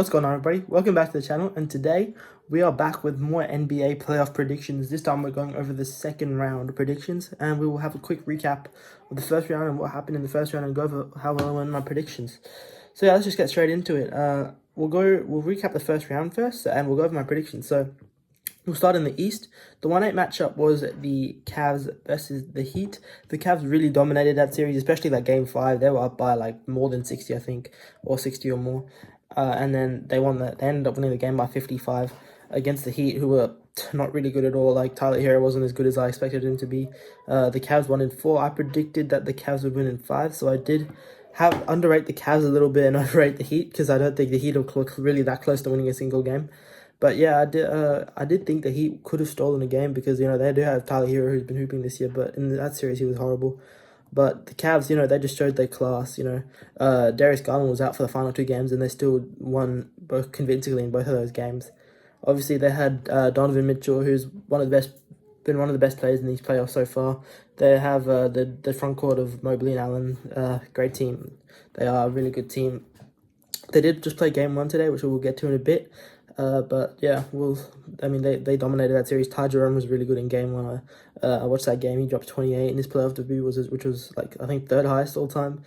What's going on, everybody? Welcome back to the channel, and today we are back with more NBA playoff predictions. This time we're going over the second round predictions, and we will have a quick recap of the first round and what happened in the first round and go over how well I won my predictions. So yeah, let's just get straight into it. We'll recap the first round first, and we'll go over my predictions. So we'll start in the East. The 1-8 matchup was the Cavs versus the Heat. The Cavs really dominated that series, especially like Game 5. They were up by like more than 60, I think, or 60 or more. And then they ended up winning the game by 55 against the Heat, who were not really good at all. Like, Tyler Hero wasn't as good as I expected him to be. The Cavs won in 4. I predicted that the Cavs would win in 5, so I did underrate the Cavs a little bit and overrate the Heat, because I don't think the Heat are really that close to winning a single game. But yeah, I did think the Heat could have stolen a game, because they do have Tyler Hero, who's been hooping this year, but in that series he was horrible. But the Cavs, they just showed their class. Darius Garland was out for the final 2 games, and they still won both convincingly in both of those games. Obviously, they had Donovan Mitchell, who's been one of the best players in these playoffs so far. They have the front court of Mobley and Allen, great team. They are a really good team. They did just play game 1 today, which we'll get to in a bit. But yeah, they dominated that series. Ty Jerome was really good in game 1. I watched that game. He dropped 28 in his playoff debut, which was like, I think, 3rd highest all time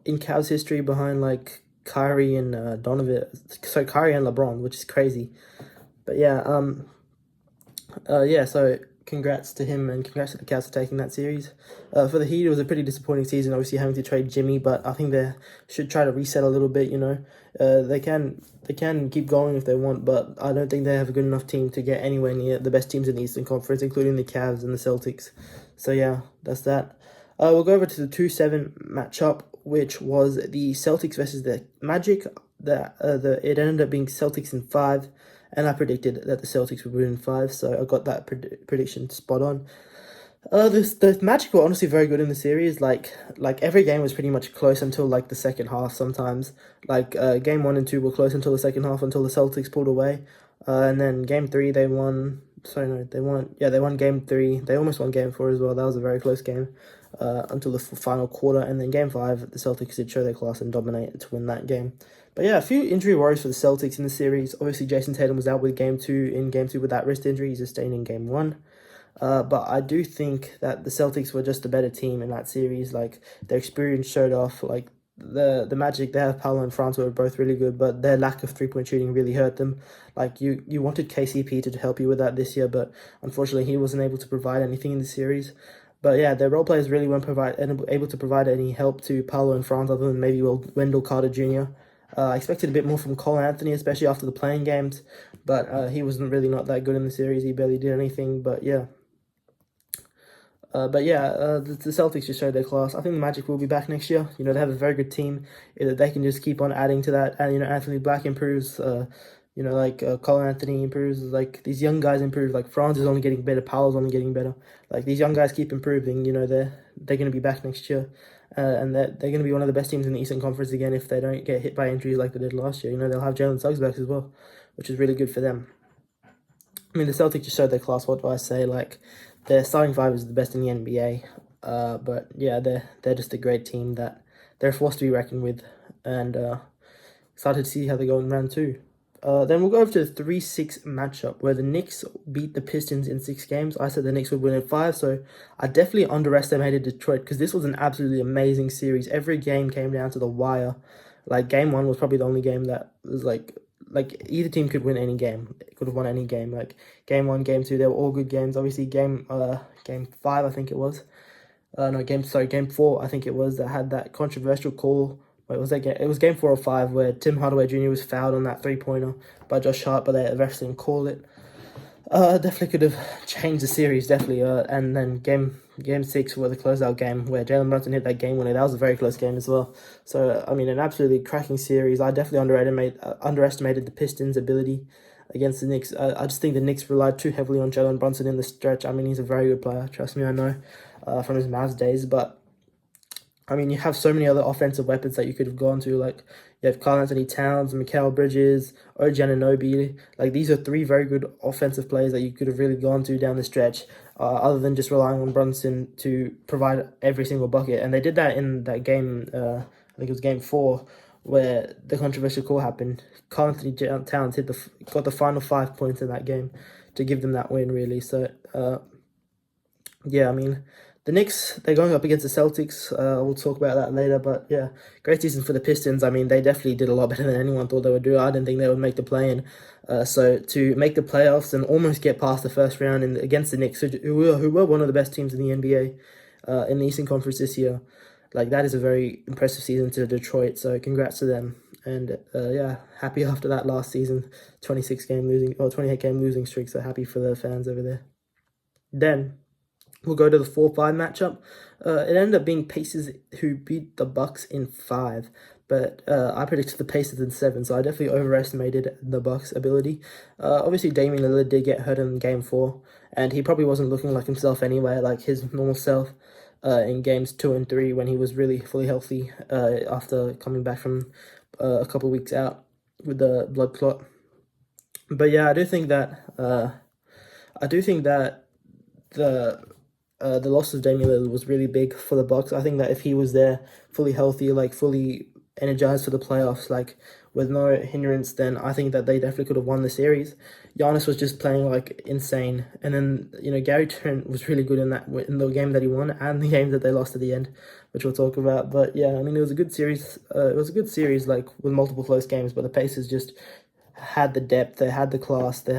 in Cavs history, behind like Kyrie and Donovan. So Kyrie and LeBron, which is crazy. But yeah, so congrats to him, and congrats to the Cavs for taking that series. For the Heat, it was a pretty disappointing season, obviously having to trade Jimmy, but I think they should try to reset a little bit. They can keep going if they want, but I don't think they have a good enough team to get anywhere near the best teams in the Eastern Conference, including the Cavs and the Celtics. So yeah, that's that. We'll go over to the 2-7 matchup, which was the Celtics versus the Magic. It ended up being Celtics in 5, and I predicted that the Celtics would win in 5, so I got that prediction spot on. The Magic were honestly very good in the series. Like every game was pretty much close until like the second half. Sometimes game 1 and 2 were close until the second half, until the Celtics pulled away. And then game 3 they won. Sorry, no, they won. Yeah, they won game 3. They almost won game 4 as well. That was a very close game until the final quarter. And then game 5, the Celtics did show their class and dominate to win that game. But yeah, a few injury worries for the Celtics in the series. Obviously, Jason Tatum was out with game 2 with that wrist injury. He's sustained in game 1. But I do think that the Celtics were just a better team in that series. Like, their experience showed off. Like, the Magic, they have Paolo and Franz, who are both really good, but their lack of three-point shooting really hurt them. Like, you wanted KCP to help you with that this year, but unfortunately he wasn't able to provide anything in the series. But yeah, their role players really weren't able to provide any help to Paolo and Franz, other than maybe Wendell Carter Jr. I expected a bit more from Cole Anthony, especially after the playing games, but he wasn't really not that good in the series. He barely did anything, but yeah. The Celtics just showed their class. I think the Magic will be back next year. They have a very good team. They can just keep on adding to that. And, Anthony Black improves. Cole Anthony improves. Like, these young guys improve. Like, Franz is only getting better. Paolo's only getting better. Like, these young guys keep improving. They're going to be back next year. And they're going to be one of the best teams in the Eastern Conference again if they don't get hit by injuries like they did last year. They'll have Jalen Suggs back as well, which is really good for them. I mean, the Celtics just showed their class. What do I say? Like, their starting 5 is the best in the NBA. But yeah, they're just a great team that they're a force to be reckoned with, and excited to see how they go in round 2. Then we'll go over to the 3-6 matchup, where the Knicks beat the Pistons in 6 games. I said the Knicks would win in 5, so I definitely underestimated Detroit, because this was an absolutely amazing series. Every game came down to the wire. Like, game 1 was probably the only game that was like either team could win any game. It could have won any game. Like, game 1, game 2, they were all good games. Obviously, game 5, I think it was. Game 4, I think it was, that had that controversial call. Wait, was that game? It was game 4 or 5, where Tim Hardaway Jr. was fouled on that 3-pointer by Josh Hart, but the refs didn't call it. Definitely could have changed the series, definitely. And then game 6 was the closeout game, where Jalen Brunson hit that game winner. That was a very close game as well. So, I mean, an absolutely cracking series. I definitely underestimated the Pistons' ability against the Knicks. I just think the Knicks relied too heavily on Jalen Brunson in the stretch. I mean, he's a very good player. Trust me, I know from his Mavs days. But, I mean, you have so many other offensive weapons that you could have gone to. Like, you have Karl Anthony Towns, Mikal Bridges, OG Anunoby. Like, these are 3 very good offensive players that you could have really gone to down the stretch, other than just relying on Brunson to provide every single bucket. And they did that in that game, I think it was game 4, where the controversial call happened. Carl Anthony Towns got the final 5 points in that game to give them that win, really. So, yeah, I mean, the Knicks, they're going up against the Celtics. We'll talk about that later. But yeah, great season for the Pistons. I mean, they definitely did a lot better than anyone thought they would do. I didn't think they would make the play-in. So to make the playoffs and almost get past the first round against the Knicks, who were one of the best teams in the NBA in the Eastern Conference this year, like that is a very impressive season to Detroit. So congrats to them. And yeah, happy after that last season, 28 game losing streak. So happy for the fans over there. Then we'll go to the 4-5 matchup. It ended up being Pacers who beat the Bucks in 5, but I predicted the Pacers in 7, so I definitely overestimated the Bucks' ability. Obviously, Damian Lillard did get hurt in Game 4, and he probably wasn't looking like himself anyway, like his normal self in Games 2 and 3 when he was really fully healthy after coming back from a couple of weeks out with the blood clot. But yeah, I do think that the loss of Damian Lillard was really big for the Bucks. I think that if he was there, fully healthy, like fully energized for the playoffs, like with no hindrance, then I think that they definitely could have won the series. Giannis was just playing like insane, and then Gary Trent was really good in the game that he won and the game that they lost at the end, which we'll talk about. But yeah, I mean it was a good series. It was a good series, like with multiple close games. But the Pacers just had the depth, they had the class, they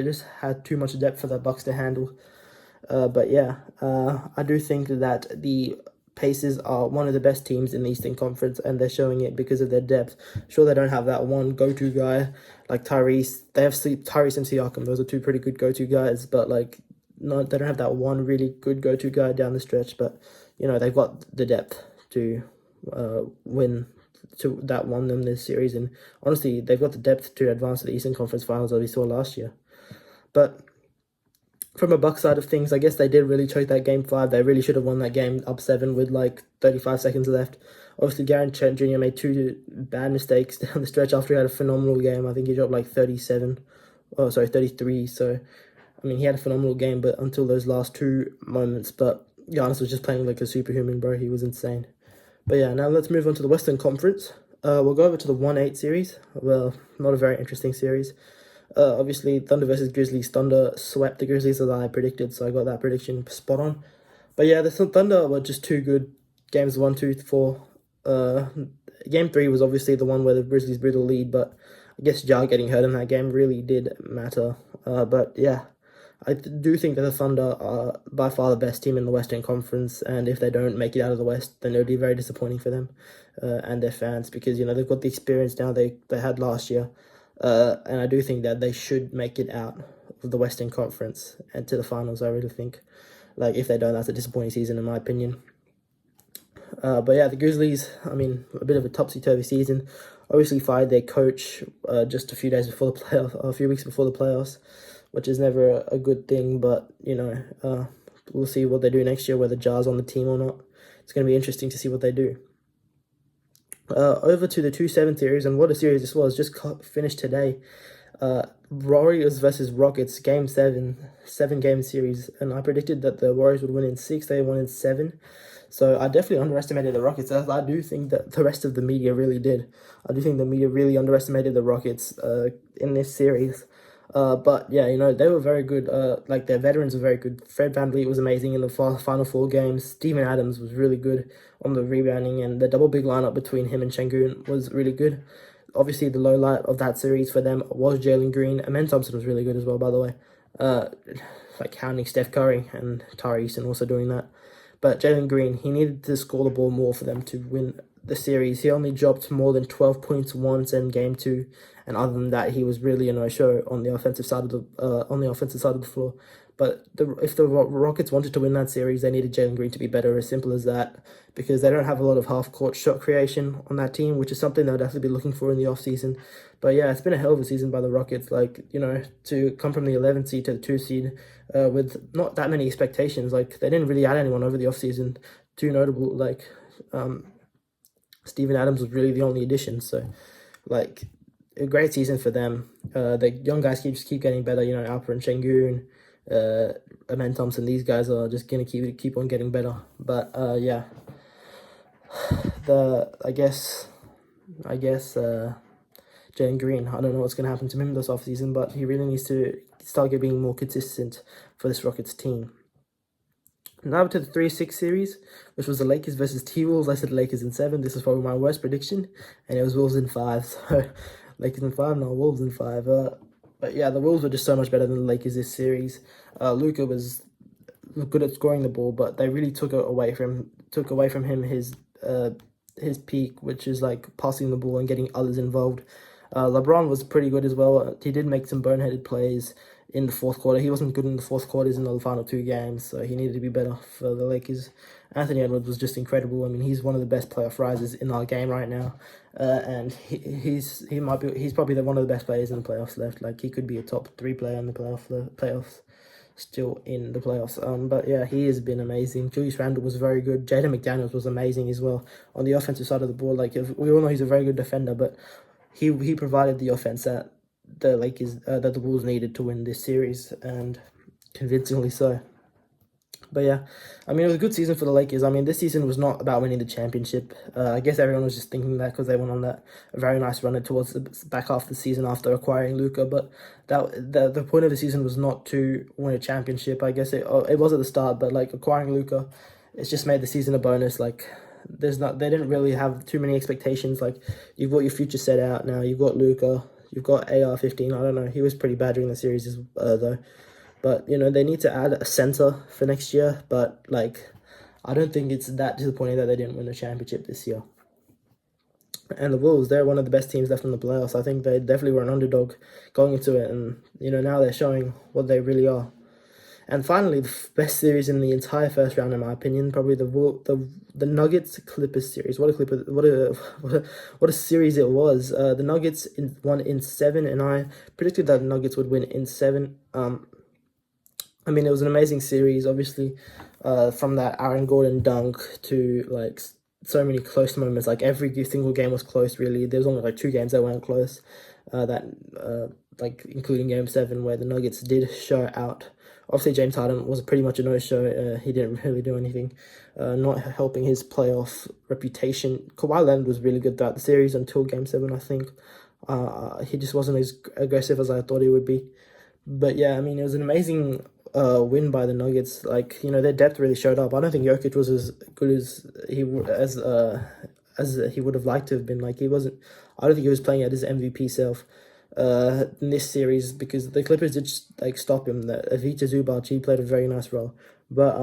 just had too much depth for the Bucks to handle. But yeah, I do think that the Pacers are one of the best teams in the Eastern Conference, and they're showing it because of their depth. Sure, they don't have that one go-to guy like Tyrese. They have Tyrese and Siakam. Those are two pretty good go-to guys, but like, no, they don't have that one really good go-to guy down the stretch. But they've got the depth to win. That won them this series, and honestly, they've got the depth to advance to the Eastern Conference Finals that we saw last year. But from a Bucks side of things, I guess they did really choke that Game 5. They really should have won that game up 7 with like 35 seconds left. Obviously, Gary Trent Jr. made 2 bad mistakes down the stretch after he had a phenomenal game. I think he dropped like 33. So, I mean, he had a phenomenal game, but until those last 2 moments. But Giannis was just playing like a superhuman, bro. He was insane. But yeah, now let's move on to the Western Conference. We'll go over to the 1-8 series. Well, not a very interesting series. Obviously, Thunder versus Grizzlies. Thunder swept the Grizzlies as I predicted, so I got that prediction spot on. But yeah, the Thunder were just too good. Games 1, 2, 4. Game 3 was obviously the one where the Grizzlies blew the lead, but I guess Ja getting hurt in that game really did matter. But yeah, I do think that the Thunder are by far the best team in the Western Conference, and if they don't make it out of the West, then it would be very disappointing for them and their fans, because they've got the experience now they had last year. And I do think that they should make it out of the Western Conference and to the finals. I really think, like, if they don't, that's a disappointing season in my opinion. But yeah, the Grizzlies, I mean, a bit of a topsy-turvy season. Obviously fired their coach just a few weeks before the playoffs, which is never a good thing. But we'll see what they do next year, whether Ja's on the team or not. It's going to be interesting to see what they do. Over to the 2-7 series, and what a series this was, just finished today. Warriors versus Rockets, Game 7, 7-game series, and I predicted that the Warriors would win in 6, they won in 7. So I definitely underestimated the Rockets, as I do think that the rest of the media really did. I do think the media really underestimated the Rockets in this series. But yeah, they were very good. Like, their veterans were very good. Fred VanVleet was amazing in the final 4 games. Steven Adams was really good on the rebounding, and the double big lineup between him and Şengün was really good. Obviously, the low light of that series for them was Jalen Green. Amen Thompson was really good as well, by the way. Like hounding Steph Curry and Tyrese and also doing that. But Jalen Green, he needed to score the ball more for them to win the series. He only dropped more than 12 points once in Game 2, and other than that, he was really a no-show on the offensive side of the floor. But if the Rockets wanted to win that series, they needed Jalen Green to be better, as simple as that, because they don't have a lot of half-court shot creation on that team, which is something they'll definitely be looking for in the offseason. But yeah, it's been a hell of a season by the Rockets, like, to come from the 11th seed to the 2 seed with not that many expectations. Like, they didn't really add anyone over the offseason too notable, like, Steven Adams was really the only addition, so, like, a great season for them. The young guys keep getting better, Alper and Şengün, Amen Thompson, these guys are just gonna keep on getting better. But yeah, I guess I guess, Jalen Green. I don't know what's going to happen to him this offseason, but he really needs to start being more consistent for this Rockets team. Now to the 3-6 series, which was the Lakers versus T-Wolves. I said Lakers in 7. This is probably my worst prediction, and it was Wolves in 5. So Lakers in 5, no, Wolves in 5. But yeah, the Wolves were just so much better than the Lakers this series. Luka was good at scoring the ball, but they really took away from him his peak, which is like passing the ball and getting others involved. LeBron was pretty good as well. He did make some boneheaded plays in the fourth quarter. He wasn't good in the fourth quarters in the final 2 games, so he needed to be better for the Lakers. Anthony Edwards was just incredible. I mean, he's one of the best playoff risers in our game right now, and he's probably one of the best players in the playoffs left. Like, he could be a top 3 player in the playoffs. Still in the playoffs. But yeah, he has been amazing. Julius Randle was very good. Jaden McDaniels was amazing as well on the offensive side of the ball. Like, we all know he's a very good defender, but he provided the offense that the Lakers that the Wolves needed to win this series, and convincingly so. But yeah, I mean, it was a good season for the Lakers. I mean, this season was not about winning the championship. I guess everyone was just thinking that because they went on that very nice run towards the back half of the season after acquiring Luka. But the point of the season was not to win a championship. I guess it was at the start, but like acquiring Luka, it's just made the season a bonus. Like, they didn't really have too many expectations. Like, you've got your future set out now. You've got Luka. You've got AR-15. I don't know. He was pretty bad during the series though. But, you know, they need to add a center for next year. But, like, I don't think it's that disappointing that they didn't win the championship this year. And the Wolves, they're one of the best teams left in the playoffs. I think they definitely were an underdog going into it. And, you know, now they're showing what they really are. And finally, the best series in the entire first round, in my opinion, probably the Nuggets Clippers series. What a series it was. The Nuggets won in 7, and I predicted that the Nuggets would win in 7. I mean, it was an amazing series, obviously, from that Aaron Gordon dunk to, like, so many close moments. Like, every single game was close, really. There was only, like, 2 games that weren't close, like, including Game 7, where the Nuggets did show out. Obviously, James Harden was pretty much a no-show. He didn't really do anything, not helping his playoff reputation. Kawhi Leonard was really good throughout the series until Game 7, I think. He just wasn't as aggressive as I thought he would be. But yeah, I mean, it was an amazing win by the Nuggets. Like, you know, their depth really showed up. I don't think Jokic was as good as he would have liked to have been. Like, he wasn't. I don't think he was playing at his MVP self in this series, because the Clippers did like stop him. Avita Zubac, he played a very nice role, but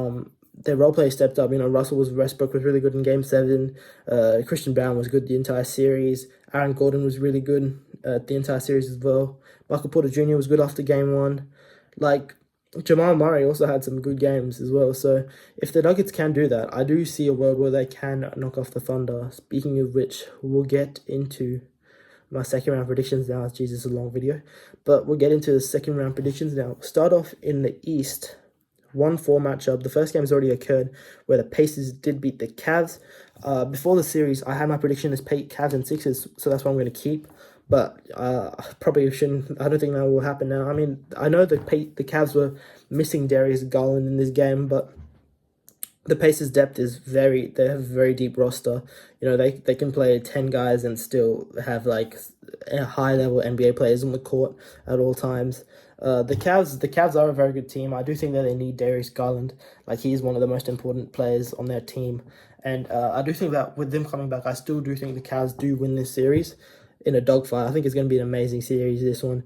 their role play stepped up. You know, Westbrook was really good in Game 7. Christian Brown was good the entire series. Aaron Gordon was really good the entire series as well. Michael Porter Jr. was good after Game 1. Like, Jamal Murray also had some good games as well. So if the Nuggets can do that, I do see a world where they can knock off the Thunder. Speaking of which, we'll get into my second round predictions now. Jesus, a long video. But we'll get into the second round predictions now. Start off in the East. 1-4 matchup. The first game has already occurred where the Pacers did beat the Cavs. Before the series, I had my prediction as Cavs and Sixers, so that's what I'm going to keep. But probably shouldn't. I don't think that will happen now. I mean, I know the Cavs were missing Darius Garland in this game, but the Pacers' depth is they have a very deep roster. You know, they can play 10 guys and still have like high-level NBA players on the court at all times. The Cavs are a very good team. I do think that they need Darius Garland. Like, he's one of the most important players on their team. And I do think that with them coming back, I still do think the Cavs do win this series in a dogfight. I think it's going to be an amazing series, this one.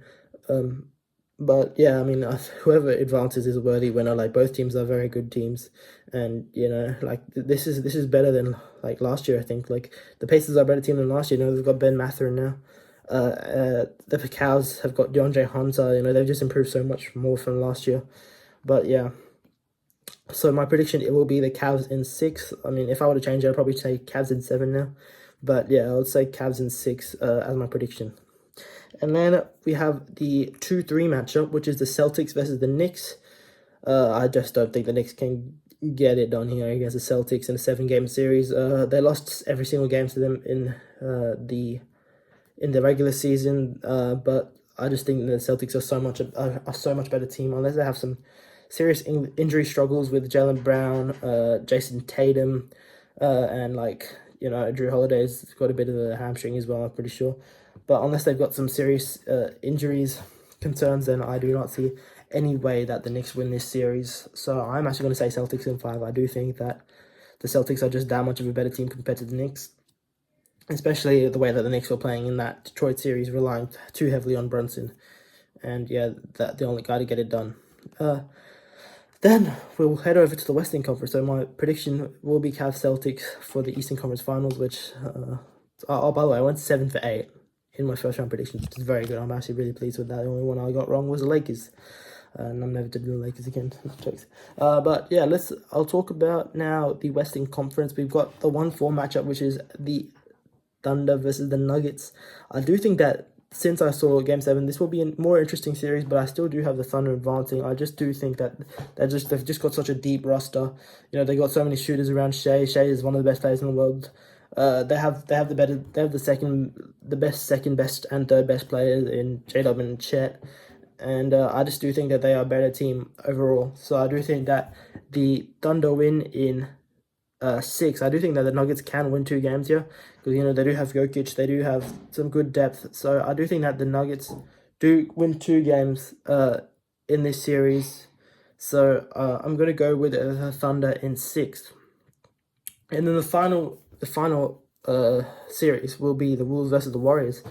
But yeah, I mean, whoever advances is a worthy winner. Like, both teams are very good teams, and you know, like this is better than like last year. I think like the Pacers are a better team than last year. You know, they've got Ben Mathurin now. The Cavs have got DeAndre Hunter. You know, they've just improved so much more from last year. But yeah, so my prediction, it will be the Cavs in 6. I mean, if I were to change it, I'd probably say Cavs in 7 now. But yeah, I would say Cavs in 6 as my prediction. And then we have the 2-3 matchup, which is the Celtics versus the Knicks. I just don't think the Knicks can get it done here against the Celtics in a 7-game series. They lost every single game to them in the regular season. But I just think the Celtics are so much better team, unless they have some serious injury struggles with Jaylen Brown, Jason Tatum, and like, you know, Drew Holiday's got a bit of a hamstring as well, I'm pretty sure. But unless they've got some serious injuries concerns, then I do not see any way that the Knicks win this series. So I'm actually going to say Celtics in 5. I do think that the Celtics are just that much of a better team compared to the Knicks, especially the way that the Knicks were playing in that Detroit series, relying too heavily on Brunson. And yeah, that the only guy to get it done. Then we'll head over to the Western Conference. So my prediction will be Cavs Celtics for the Eastern Conference Finals, which, by the way, I went 7 for 8 in my first round prediction, which is very good. I'm actually really pleased with that. The only one I got wrong was the Lakers. And I'm never doing the Lakers again. Jokes. But yeah, I'll talk about now the Western Conference. We've got the 1-4 matchup, which is the Thunder versus the Nuggets. I do think that since I saw Game 7, this will be a more interesting series, but I still do have the Thunder advancing. I just do think that they've just got such a deep roster. You know, they got so many shooters around Shea. Shea is one of the best players in the world. They have the best, second best, and third best players in J-Dub and Chet. And I just do think that they are a better team overall. So I do think that the Thunder win in 6. I do think that the Nuggets can win 2 games here because, you know, they do have Jokic, they do have some good depth. So I do think that the Nuggets do win 2 games in this series. So I'm going to go with the Thunder in 6. And then the final series will be the Wolves versus the Warriors.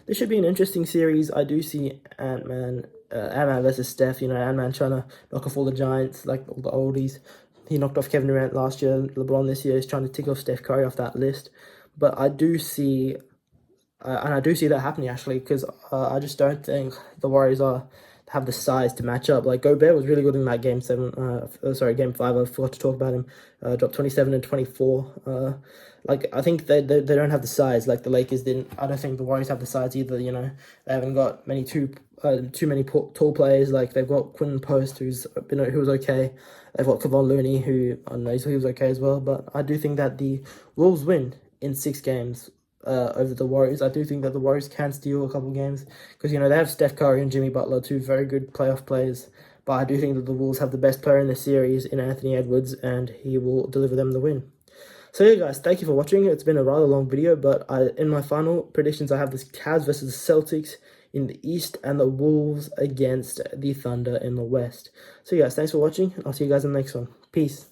This should be an interesting series. I do see Ant-Man versus Steph. You know, Ant-Man trying to knock off all the giants, like all the oldies. He knocked off Kevin Durant last year. LeBron this year is trying to tick off Steph Curry off that list. But I do see, and I do see that happening actually, because I just don't think the Warriors have the size to match up. Like Gobert was really good in that Game 5. I forgot to talk about him. Dropped 27 and 24. Like I think they don't have the size like the Lakers didn't. I don't think the Warriors have the size either. You know, they haven't got too many tall players. Like they've got Quinn Post, who was okay. They've got Kevon Looney, who I know he was okay as well. But I do think that the Wolves win in 6 games over the Warriors. I do think that the Warriors can steal a couple games because, you know, they have Steph Curry and Jimmy Butler, 2 very good playoff players. But I do think that the Wolves have the best player in the series in Anthony Edwards, and he will deliver them the win. So yeah, guys, thank you for watching. It's been a rather long video, but in my final predictions, I have the Cavs versus the Celtics in the East and the Wolves against the Thunder in the West. So yeah, guys, thanks for watching. I'll see you guys in the next one. Peace.